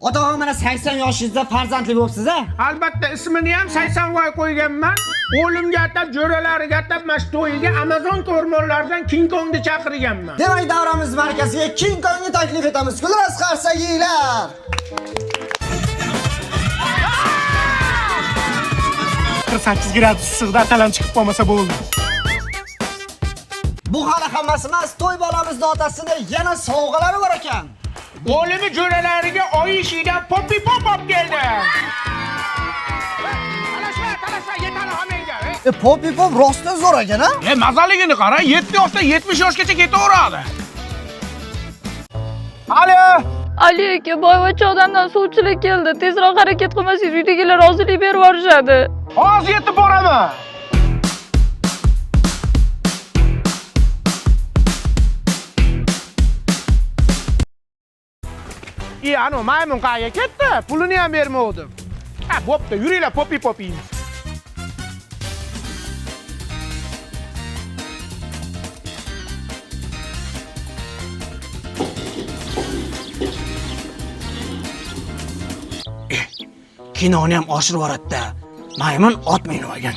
Ota mana 80 yoshingizda farzandli bo'libsiz a? Albatta ismini ham 80 voy qo'yganman. O'limga atab, jo'ralariga atab mashtoyiga Amazon o'rmonlaridan King Kongni chaqirganman. Demak, davramiz markaziga King Kongni taklif etamiz. Kulras qarsagiylar. 48 gradus issiqda atalan chiqib qolmasa bo'ldi. Bu hali hammasi emas, to'y bolamizni otasini yana sovg'alari bor ekan. O'limi jo'ralariga oy ishidan popi pop keldi. Talashma, yetadi hammaga. Popi pop rostdan zo'r ekan a? Mazaligini qara, 7 yoshdan 70 yoshgacha ketaveradi. Alo. Ali aka, boyvachcha odamdan suvchilik keldi. Tezroq harakat qilmasangiz uydagilar rozilik berib yuborishadi. Hozir yetib boraman. Ano maymun qayga ketdi? Pulini ham bermovdim. Ha, bo'pti, yuringlar popi. Kinoni ham oshirib yuboradi-da. Maymun ot minib olgan.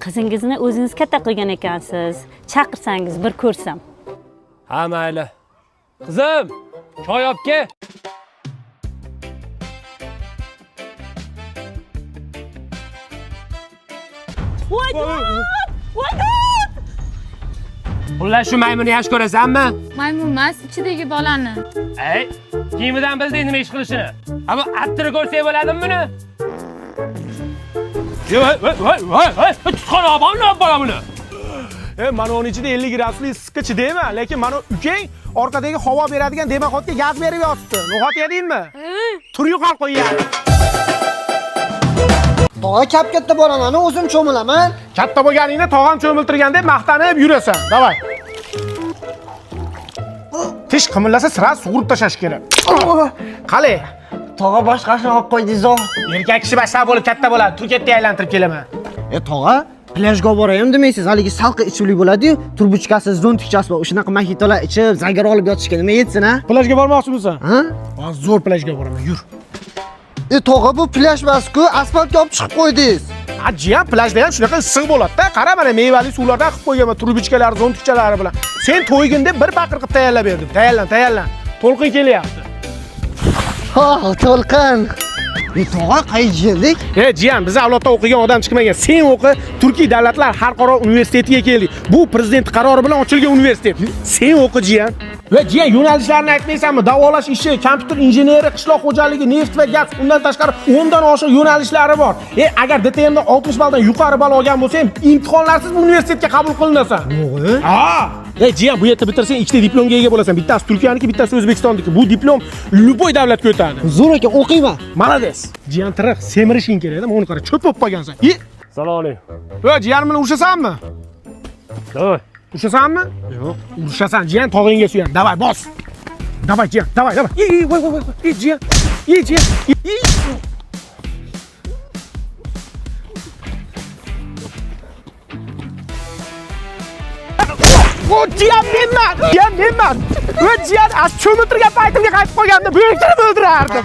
Qizingizni o'zingiz katta qilgan ekansiz. Chaqirsangiz bir ko'rsam. Ha, mayli. Qizim, choy olib kel. Voy God! Xullas shu maymuni yaxshi ko'rasanmi? Maymun emas, ichidagi bolani. Ey, kiyimidan bilding nima ish qilishini. Ammo attiri ko'rsang bo'ladimi buni? Voy, tutqon olib bola buni. Mana onun ichida 50 gradusli issiqqa chidayman, lekin mana ukang orqadagi havo beradigan demaxotga gaz berib yotibdi. No'xat yedingmi? Tur yo'qol qo'ygan. Tog'a katta bolani o'zim cho'milaman. Katta bo'lganingda tog'am cho'miltirgan deb maqtanib yurasan. Davay. Tish qimillasa sira sug'urib tashlash kerak. Qale. Tog'a boshqasini olib qo'ydingiz-ku. Erkak kishi bashar bo'lib katta bo'ladi. Turkiyada aylantirib kelaman. Tog'a, plyajga borayim demaysiz. Haligi salqi ichimlik bo'ladi-yu, turbuchkasi, zontikchasi bor. O'shanaqa mahitolar ichib, zangor olib yotishga nima yetsin a? Plyajga bormoqchimisan? Ha? Hozir zo'r plyajga boraman. Yur. Tog'a, bu plyaj emas-ku, asfaltga olib chiqib qo'ydingiz. Ajiyam plyajda ham shunaqa issiq bo'ladi-da. Qara mana mevali suvlardan qilib qo'yganman, turbuchkalar, zontikchalari bilan. Sen to'ygin deb bir baqir qilib tayyorlab berdim. Tayyorlan. To'lqin kelyapti. Ha, to'lqin. Tog'a, qayerga keldik? Jiyan, biz avlodda o'qigan odam chiqmagan. Sen o'qi, Turkiy davlatlar xalqaro universitetiga keldik. Bu prezident qarori bilan ochilgan universitet. Sen o'qi, Jiyan. Va Jiyan, yo'nalishlarni aytmaysanmi? Davolash ishi, kompyuter injeneri, qishloq xo'jaligi, neft va gaz, undan tashqari 10 dan oshiq yo'nalishlari bor. Agar DTMda 60 balldan yuqori ball olgan bo'lsang, imtihonlarsiz bu universitetga qabul qilinasan. Yo'q-ku. Ha! Jiyan, bu yerda bitirsang, ikkita diplomga ega bo'lasan. Bittasi Turkiyaniki, bittasi O'zbekistonniki. Bu diplom любой davlatga o'tadi. Zo'r ekan, o'qiyman. Malades. Jiyan tiriq, semirishing kerak-da, mana qara, cho'p bo'lib qolgansan. Salom alaykum. Jiyan bilan urushasanmi? Davay. Urushasanmi? Yo'q. Urushasan, Jiyan tog'ingga suyan. Davay, bos. Davay, Jiyan, davay. Voy, Jiyan. Jiyan. Jiyan menman. Jiyan, cho'miltirgan paytimga qaytib qolganda buyuklarni o'ldirardim.